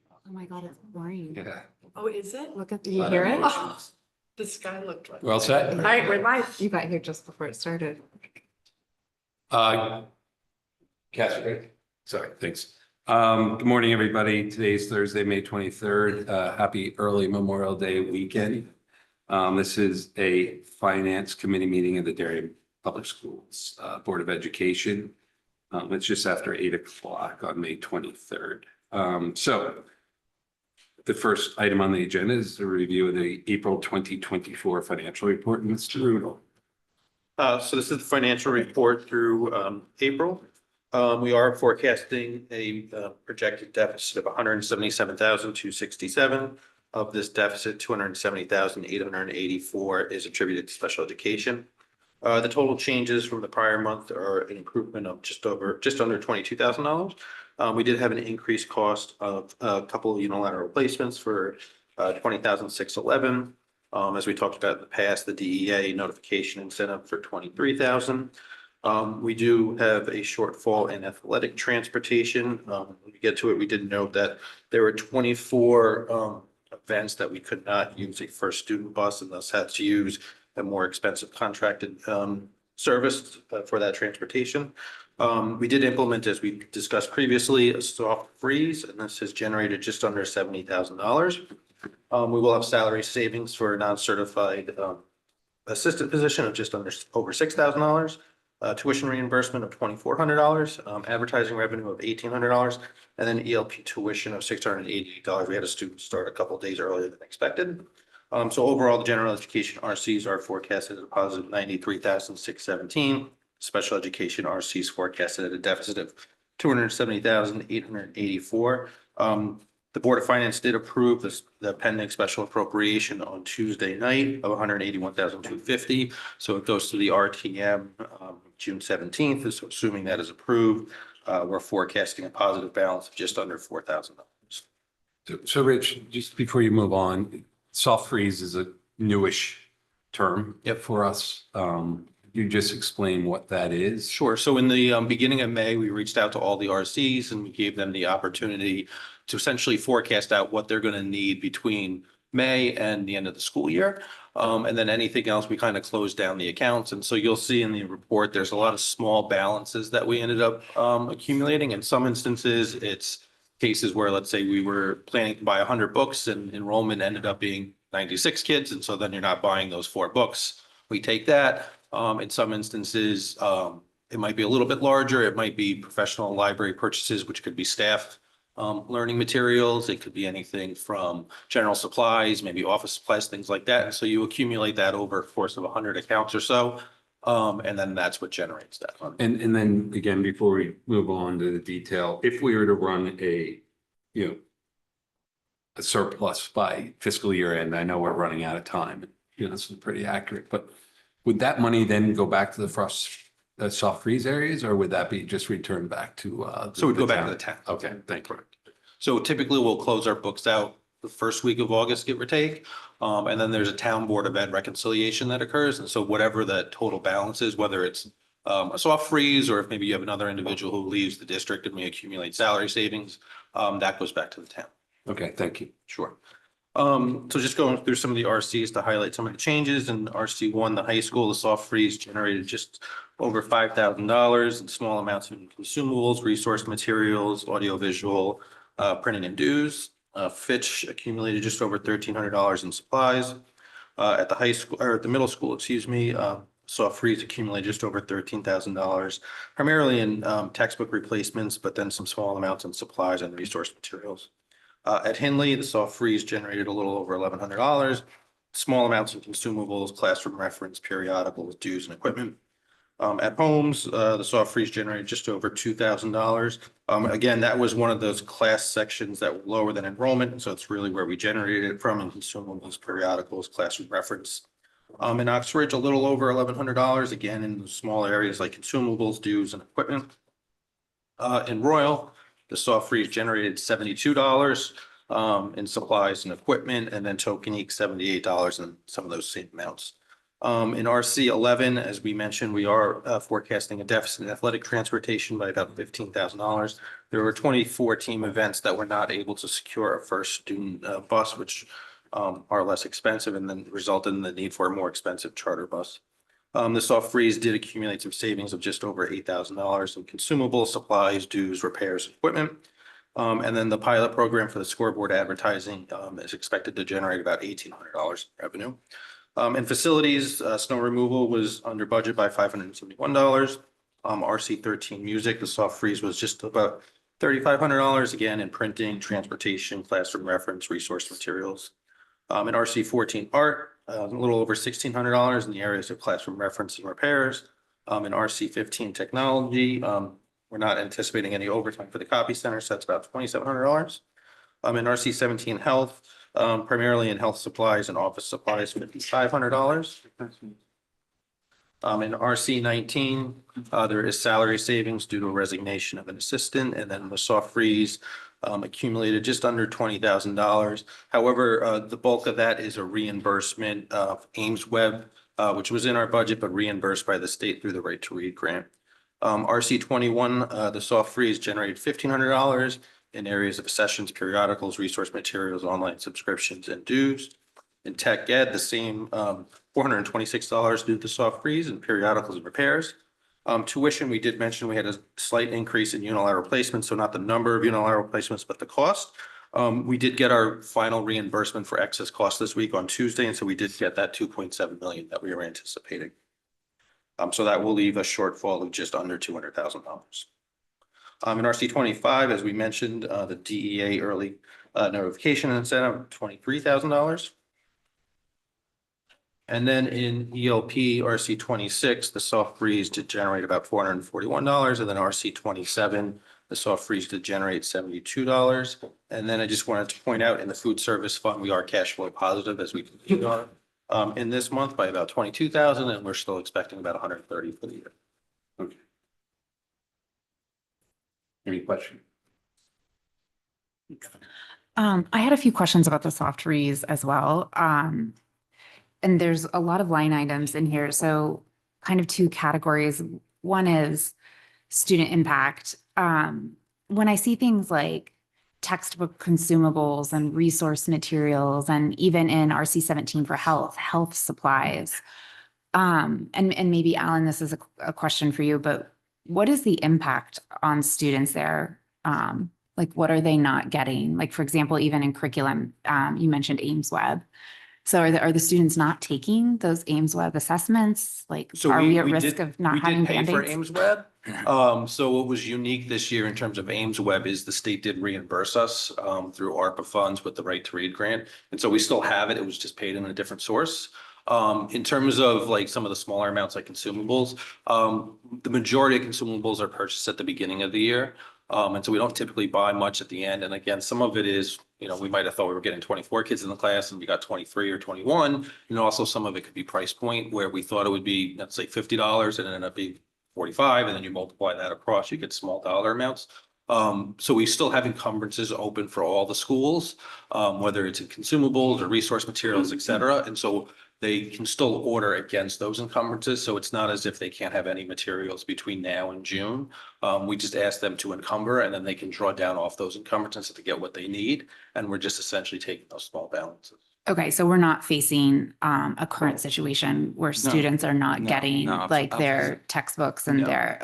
Oh my God, it's boring. Yeah. Oh, is it? Look at, you hear it? Oh, the sky looked like. Well set. All right, we're live. You got here just before it started. Casper. Sorry, thanks. Good morning, everybody. Today's Thursday, May 23rd. Happy early Memorial Day weekend. This is a Finance Committee meeting of the Darien Public Schools Board of Education. It's just after 8 o'clock on May 23rd. So the first item on the agenda is the review of the April 2024 financial report. Mr. Rudel. So this is the financial report through April. We are forecasting a projected deficit of 177,267. Of this deficit, 270,884 is attributed to special education. The total changes from the prior month are an improvement of just under $22,000. We did have an increased cost of a couple of unilateral replacements for $20,611. As we talked about in the past, the DEA notification incentive for $23,000. We do have a shortfall in athletic transportation. When we get to it, we did note that there were 24 events that we could not use a first student bus and thus had to use a more expensive contracted service for that transportation. We did implement, as we discussed previously, a soft freeze, and this has generated just under $70,000. We will have salary savings for a non-certified assistant position of just over $6,000. Tuition reimbursement of $2,400, advertising revenue of $1,800, and then ELP tuition of $688. We had a student start a couple of days earlier than expected. So overall, the general education RCs are forecasted at a positive 93,617. Special education RCs forecasted at a deficit of 270,884. The Board of Finance did approve the pending special appropriation on Tuesday night of 181,250. So it goes to the RTM June 17th. So assuming that is approved, we're forecasting a positive balance of just under $4,000. So Rich, just before you move on, soft freeze is a newish term for us. You just explain what that is. Sure. So in the beginning of May, we reached out to all the RCs and we gave them the opportunity to essentially forecast out what they're going to need between May and the end of the school year. And then anything else, we kind of closed down the accounts. And so you'll see in the report, there's a lot of small balances that we ended up accumulating. In some instances, it's cases where, let's say we were planning to buy 100 books and enrollment ended up being 96 kids. And so then you're not buying those 4 books. We take that. In some instances, it might be a little bit larger. It might be professional library purchases, which could be staff learning materials. It could be anything from general supplies, maybe office supplies, things like that. And so you accumulate that over a course of 100 accounts or so. And then that's what generates that fund. And then again, before we move on to the detail, if we were to run a surplus by fiscal year end, I know we're running out of time. This is pretty accurate, but would that money then go back to the soft freeze areas, or would that be just returned back to? So we'd go back to the town. Okay, thank you. So typically we'll close our books out the first week of August, give or take. And then there's a town board of ed reconciliation that occurs. And so whatever the total balance is, whether it's a soft freeze, or if maybe you have another individual who leaves the district and we accumulate salary savings, that goes back to the town. Okay, thank you. Sure. So just going through some of the RCs to highlight some of the changes. In RC1, the high school, the soft freeze generated just over $5,000 in small amounts of consumables, resource materials, audiovisual, printing and dues. Fitch accumulated just over $1,300 in supplies. At the high school, or the middle school, excuse me, soft freeze accumulated just over $13,000, primarily in textbook replacements, but then some small amounts in supplies and resource materials. At Henley, the soft freeze generated a little over $1,100, small amounts of consumables, classroom reference, periodicals, dues, and equipment. At Holmes, the soft freeze generated just over $2,000. Again, that was one of those class sections that were lower than enrollment, and so it's really where we generated it from, in consumables, periodicals, classroom reference. In Oxford, a little over $1,100, again, in the small areas like consumables, dues, and equipment. In Royal, the soft freeze generated $72 in supplies and equipment, and then Tokenique $78 in some of those same amounts. In RC 11, as we mentioned, we are forecasting a deficit in athletic transportation by about $15,000. There were 24 team events that were not able to secure a first student bus, which are less expensive and then resulted in the need for a more expensive charter bus. The soft freeze did accumulate some savings of just over $8,000 in consumables, supplies, dues, repairs, equipment. And then the pilot program for the scoreboard advertising is expected to generate about $1,800 in revenue. In facilities, snow removal was under budget by $571. RC 13 music, the soft freeze was just about $3,500, again, in printing, transportation, classroom reference, resource materials. In RC 14 art, a little over $1,600 in the areas of classroom reference and repairs. In RC 15 technology, we're not anticipating any overtime for the copy center, so that's about $2,700. In RC 17 health, primarily in health supplies and office supplies, $5,500. In RC 19, there is salary savings due to a resignation of an assistant, and then the soft freeze accumulated just under $20,000. However, the bulk of that is a reimbursement of Ames Web, which was in our budget, but reimbursed by the state through the Right to Read grant. RC 21, the soft freeze generated $1,500 in areas of sessions, periodicals, resource materials, online subscriptions, and dues. In tech ed, the same $426 due to the soft freeze and periodicals and repairs. Tuition, we did mention we had a slight increase in unilateral placements, so not the number of unilateral placements, but the cost. We did get our final reimbursement for excess cost this week on Tuesday, and so we did get that $2.7 million that we were anticipating. So that will leave a shortfall of just under $200,000. In RC 25, as we mentioned, the DEA early notification incentive, $23,000. And then in ELP, RC 26, the soft freeze did generate about $441. And then RC 27, the soft freeze did generate $72. And then I just wanted to point out in the food service fund, we are cash flow positive as we are in this month by about 22,000, and we're still expecting about 130 for the year. Okay. Any question? I had a few questions about the soft freeze as well. And there's a lot of line items in here. So kind of two categories. One is student impact. When I see things like textbook consumables and resource materials, and even in RC 17 for health supplies. And maybe Alan, this is a question for you, but what is the impact on students there? Like, what are they not getting? Like, for example, even in curriculum, you mentioned Ames Web. So are the students not taking those Ames Web assessments? Like, So are we at we risk did- of not We having did pay for Band-Aids? Ames Web. So what was unique this year in terms of Ames Web is the state did reimburse us through ARPA funds with the Right to Read grant. And so we still have it. It was just paid in a different source. In terms of like some of the smaller amounts like consumables, the majority of consumables are purchased at the beginning of the year. And so we don't typically buy much at the end. And again, some of it is, we might have thought we were getting 24 kids in the class and we got 23 or 21. And also some of it could be price point where we thought it would be, let's say $50 and it ended up being 45, and then you multiply that across, you get small dollar amounts. So we still have encumbrances open for all the schools, whether it's in consumables or resource materials, et cetera. And so they can still order against those encumbrances. So it's not as if they can't have any materials between now and June. We just ask them to encumber and then they can draw down off those encumbrances to get what they need. And we're just essentially taking those small balances. Okay, so we're not facing a current situation where students are not getting no, like their absolutely. textbooks and No. their,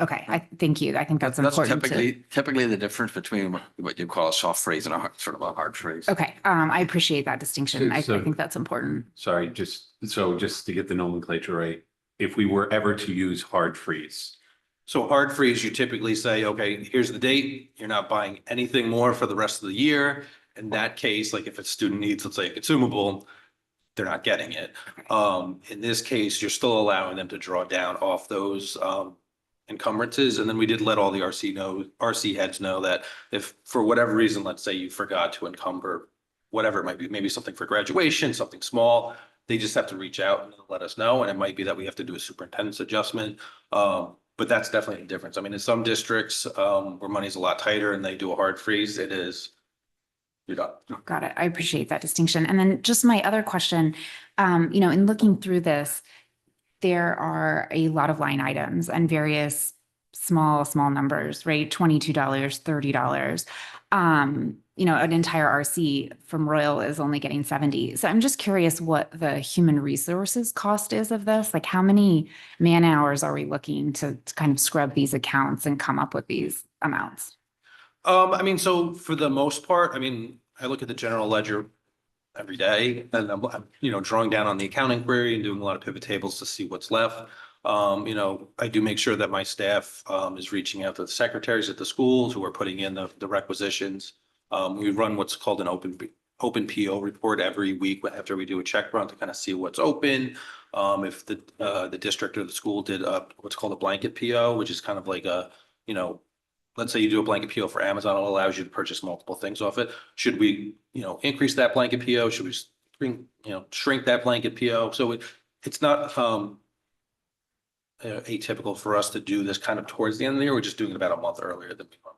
thank you. I think that's important too. Typically the difference between what you call a soft freeze and a sort of a hard freeze. Okay, I appreciate that distinction. I So- think that's important. Sorry, just to get the nomenclature right, if we were ever to use hard freeze, So hard freeze, you typically say, okay, here's the date. You're not buying anything more for the rest of the year. In that case, like if a student needs, let's say a consumable, they're not getting it. In this case, you're still allowing them to draw down off those encumbrances. And then we did let all the RC heads know that if for whatever reason, let's say you forgot to encumber whatever it might be, maybe something for graduation, something small, they just have to reach out and let us know. And it might be that we have to do a superintendent's adjustment. But that's definitely a difference. I mean, in some districts where money's a lot tighter and they do a hard freeze, you're done. Got it. I appreciate that distinction. And then just my other question, in looking through this, there are a lot of line items and various small numbers, right? $22, $30. An entire RC from Royal is only getting 70. So I'm just curious what the human resources cost is of this. Like how many man hours are we looking to kind of scrub these accounts and come up with these amounts? I mean, so for the most part, I mean, I look at the general ledger every day and I'm drawing down on the accounting query and doing a lot of pivot tables to see what's left. I do make sure that my staff, is reaching out to the secretaries at the schools who are putting in the requisitions. We run what's called an open PO report every week after we do a check run to kind of see what's open. If the district or the school did what's called a blanket PO, which is kind of like let's say you do a blanket PO for Amazon, it allows you to purchase multiple things off it. Should we, increase that blanket PO? Should we shrink that blanket PO? So it's not atypical for us to do this kind of towards the end of the year. We're just doing it about a month earlier than we want.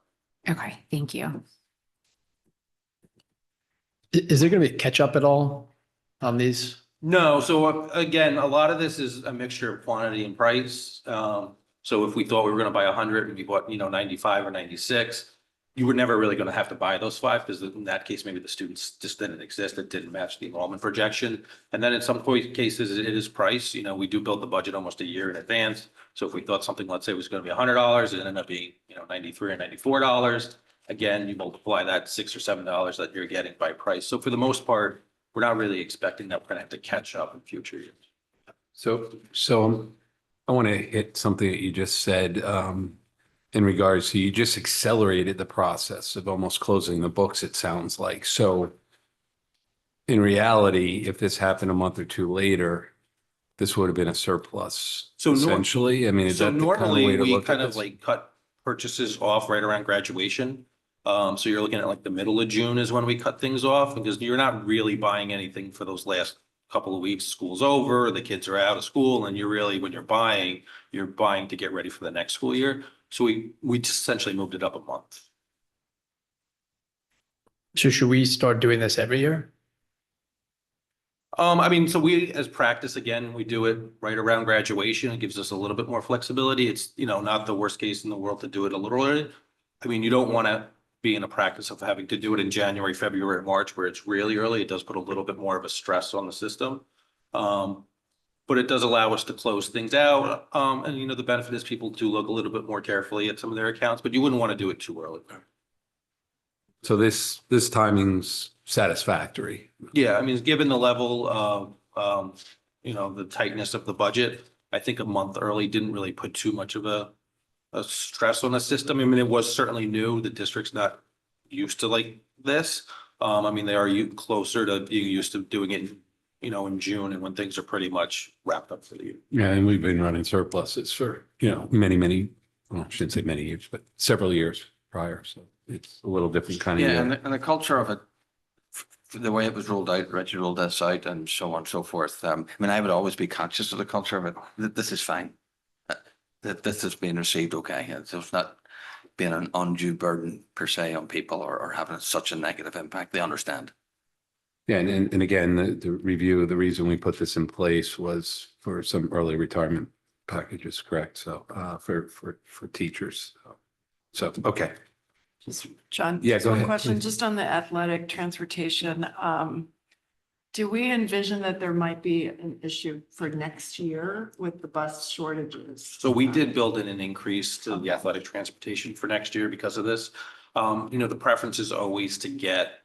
Okay, thank you. Is there going to be catch up at all on these? No, so again, a lot of this is a mixture of quantity and price. So if we thought we were gonna buy 100 and we bought, 95 or 96, you were never really gonna have to buy those 5 because in that case, maybe the students just didn't exist. It didn't match the enrollment projection. And then in some cases, it is price. We do build the budget almost a year in advance. So if we thought something, let's say, was gonna be $100, it ended up being, 93 or $94. Again, you multiply that $6 or $7 that you're getting by price. So for the most part, we're not really expecting that we're gonna have to catch up in future years. So I want to hit something that you just said in regards to you just accelerated the process of almost closing the books, it sounds like. So in reality, if this happened a month or two later, this would have been a surplus So essentially. I mean, is So that the kind of normally way to we look at kind of this? like cut purchases off right around graduation. So you're looking at like the middle of June is when we cut things off because you're not really buying anything for those last couple of weeks. School's over, the kids are out of school, and when you're buying to get ready for the next school year. So we just essentially moved it up a month. So should we start doing this every year? I mean, so we, as practice, again, we do it right around graduation. It gives us a little bit more flexibility. It's, not the worst case in the world to do it a little early. I mean, you don't want to be in a practice of having to do it in January, February, March, where it's really early. It does put a little bit more of a stress on the system. But it does allow us to close things out. And the benefit is people do look a little bit more carefully at some of their accounts, but you wouldn't want to do it too early. So this timing's satisfactory. Yeah, I mean, given the level of, the tightness of the budget, I think a month early didn't really put too much of a stress on the system. I mean, it was certainly new. The district's not used to like this. I mean, they are closer to being used to doing it, in June and when things are pretty much wrapped up for the year. Yeah, and we've been running surpluses for, many, well, I shouldn't say many years, but several years prior. So it's a little different kind of Yeah, year. and the culture of it, the way it was rolled out, Reggie rolled this out and so on and so forth. I mean, I would always be conscious of the culture of it. This is fine. That this is being received okay. It's not being an undue burden per se on people or having such a negative impact. They understand. Yeah, and again, the review, the reason we put this in place was for some early retirement packages, correct? So for teachers. So, okay. John? Yeah, go one ahead, Question, please. just on the athletic transportation. Do we envision that there might be an issue for next year with the bus shortages? So we did build in an increase to the athletic transportation for next year because of this. The preference is always to get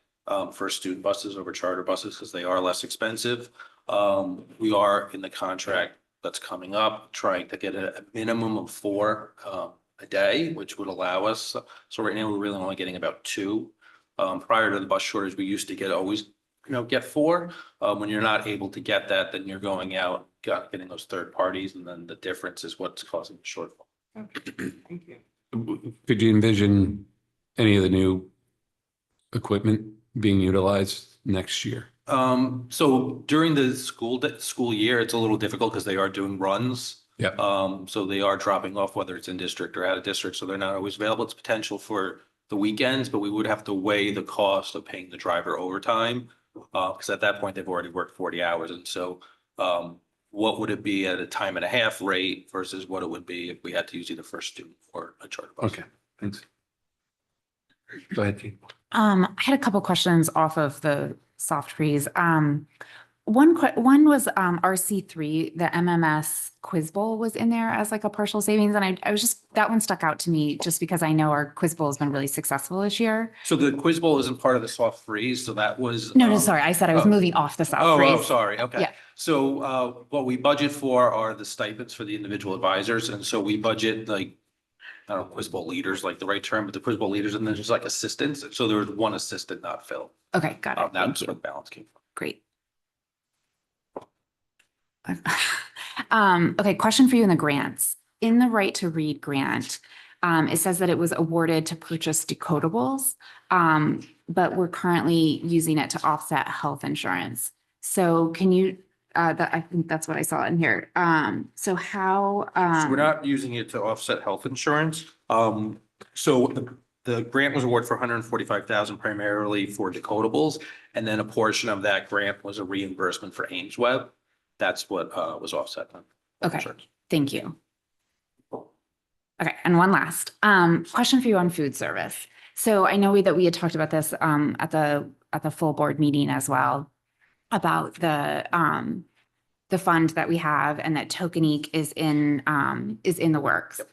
first student buses over charter buses because they are less expensive. We are in the contract that's coming up, trying to get a minimum of 4 a day, which would allow us. So right now, we're really only getting about 2. Prior to the bus shortage, we used to get 4. When you're not able to get that, then you're going out, getting those third parties, and then the difference is what's causing the shortfall. Okay, thank you. Could you envision any of the new equipment being utilized next year? So during the school year, it's a little difficult because they are doing runs. Yep. So they are dropping off, whether it's in district or out of district, so they're not always available. It's potential for the weekends, but we would have to weigh the cost of paying the driver overtime. Because at that point, they've already worked 40 hours. And so what would it be at a time and a half rate versus what it would be if we had to use either first student or a charter bus. Okay, thanks. Go ahead, Jean. I had a couple questions off of the soft freeze. One was RC3, the MMS quiz bowl was in there as like a partial savings. And I was just, that one stuck out to me just because I know our quiz bowl has been really successful this year. So the quiz bowl isn't part of the soft freeze, so that was. No, sorry. I said I was oh. moving off the soft Oh, freeze. sorry. Okay. Yeah. So what we budget for are the stipends for the individual advisors. And so we budget like, I don't know, quiz bowl leaders, like the right term, but the quiz bowl leaders, and then there's like assistants. So there was one assistant not filled. Okay, got it. Thank That's you. where the balance came from. Great. Okay, question for you in the grants. In the right to read grant, it says that it was awarded to purchase decodables, but we're currently using it to offset health insurance. So can you, I think that's what I saw in here. So how, So we're not using it to offset health insurance. So the grant was awarded for 145,000 primarily for decodables. And then a portion of that grant was a reimbursement for Ames Web. That's what was offset. On health Okay. insurance. Thank you. Okay, and one last question for you on food service. So I know that we had talked about this at the full board meeting as well about the fund that we have and that Tokenique is in the works. Yep.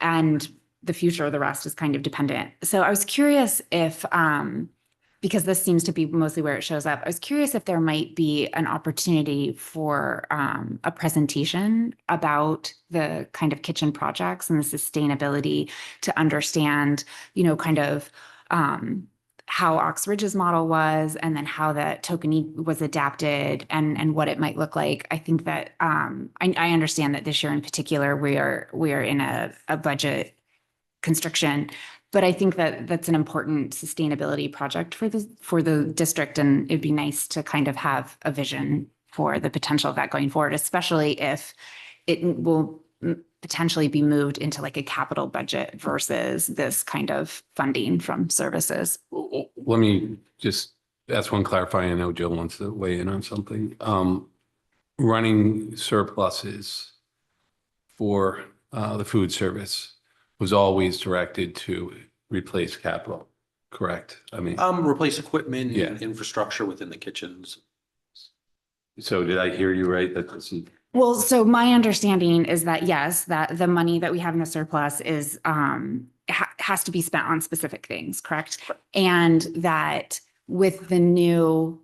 And the future of the rest is kind of dependent. So I was curious if because this seems to be mostly where it shows up. I was curious if there might be an opportunity for a presentation about the kind of kitchen projects and the sustainability to understand, kind of how Oxbridge's model was and then how that Tokenique was adapted and what it might look like. I think that I understand that this year in particular, we are in a budget constriction. But I think that that's an important sustainability project for the district, and it'd be nice to kind of have a vision for the potential of that going forward, especially if it will potentially be moved into like a capital budget versus this kind of funding from services. Let me just ask one clarifying. I know Jill wants to weigh in on something. Running surpluses for the food service was always directed to replace capital, correct? I mean, Replace equipment Yeah. and infrastructure within the kitchens. so did I hear you right? That this is, Well, so my understanding is that yes, that the money that we have in the surplus is has to be spent on specific things, correct? And that with the new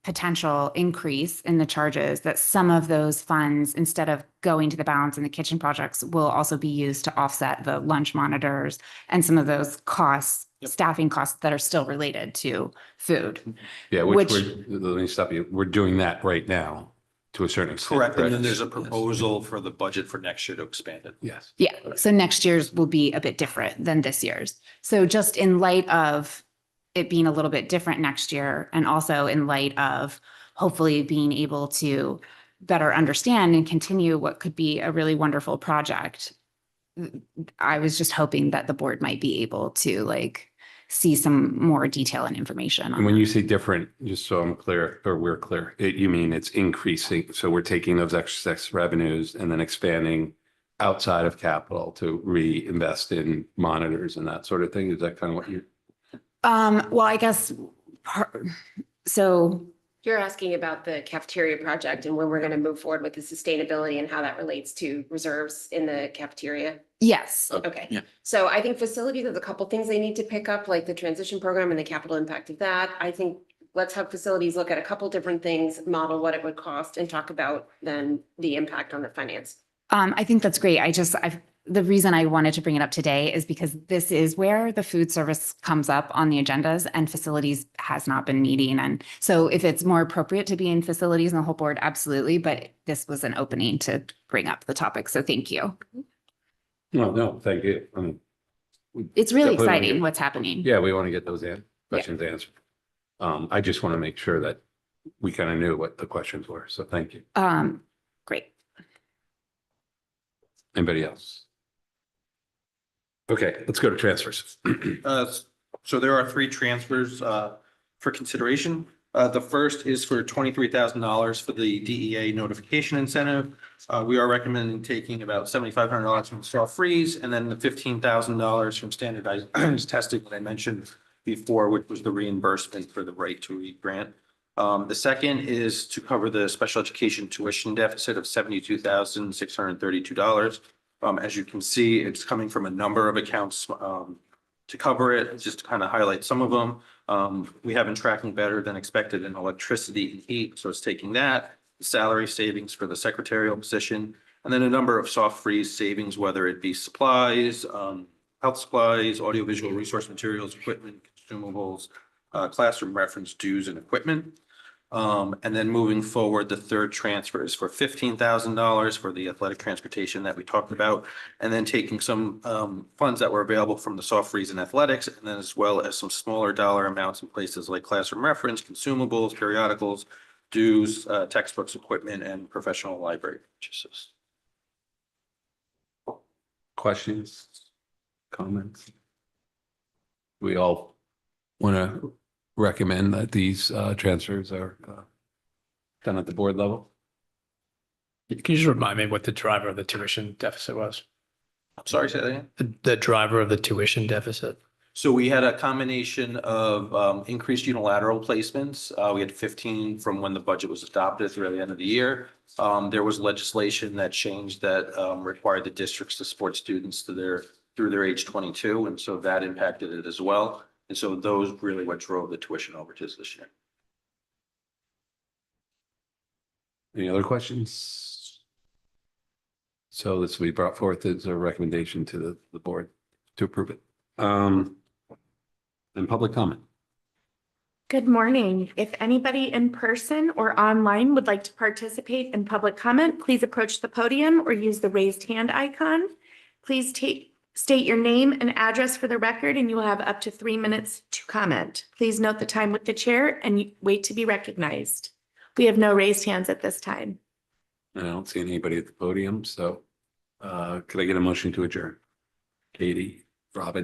potential increase in the charges, that some of those funds, instead of going to the balance in the kitchen projects, will also be used to offset the lunch monitors and some of those costs, Yep. staffing costs that are still related to food. yeah, Which- let me stop you. We're doing that right now to a certain extent. Correct. And then there's a Yes. proposal for the budget for next year to expand it. Yes. Yeah, so next year's will be a bit different than this year's. So just in light of it being a little bit different next year, and also in light of hopefully being able to better understand and continue what could be a really wonderful project, I was just hoping that the board might be able to like see some more detail and information And on when that. you say different, just so I'm clear, or we're clear, you mean it's increasing. So we're taking those excess revenues and then expanding outside of capital to reinvest in monitors and that sort of thing. Is that kind of what you? Well, I guess, so You're asking about the cafeteria project and when we're going to move forward with the sustainability and how that relates to reserves in the cafeteria? yes, Okay. Yeah. So I think facilities, there's a couple things they need to pick up, like the transition program and the capital impact of that. I think let's have facilities look at a couple different things, model what it would cost and talk about then the impact on the finance. I think that's great. The reason I wanted to bring it up today is because this is where the food service comes up on the agendas and facilities has not been meeting. And so if it's more appropriate to be in facilities and the whole board, absolutely. But this was an opening to bring up the topic. So thank you. No, thank you. I mean, It's really Definitely wanna exciting get- what's happening. yeah, we want to get those questions answered. I just want to make sure that we kind of knew what the questions were. So thank you. Great. Anybody else? Okay, let's go to transfers. So there are three transfers for consideration. The first is for $23,000 for the DEA notification incentive. We are recommending taking about $7,500 from soft freeze and then the $15,000 from standardized testing that I mentioned before, which was the reimbursement for the right to read grant. The second is to cover the special education tuition deficit of $72,632. As you can see, it's coming from a number of accounts to cover it, just to kind of highlight some of them. We have been tracking better than expected in electricity and heat, so it's taking that, salary savings for the secretarial position, and then a number of soft freeze savings, whether it be supplies, health supplies, audiovisual resource materials, equipment, consumables, classroom reference dues and equipment. And then moving forward, the third transfer is for $15,000 for the athletic transportation that we talked about. And then taking some funds that were available from the soft freeze and athletics, and then as well as some smaller dollar amounts in places like classroom reference, consumables, periodicals, dues, textbooks, equipment, and professional library purchases. Questions? Comments? We all want to recommend that these transfers are done at the board level. Can you just remind me what the driver of the tuition deficit was? I'm sorry, say that again? The driver of the tuition deficit? So we had a combination of increased unilateral placements. We had 15 from when the budget was adopted through the end of the year. There was legislation that changed that required the districts to support students through their age 22, and so that impacted it as well. And so those really what drove the tuition overages this year. Any other questions? So this will be brought forth as a recommendation to the board to approve it. And public comment. Good morning. If anybody in person or online would like to participate in public comment, please approach the podium or use the raised hand icon. Please state your name and address for the record, and you will have up to 3 minutes to comment. Please note the time with the chair and wait to be recognized. We have no raised hands at this time. I don't see anybody at the podium, so could I get a motion to adjourn? Katie, Robin?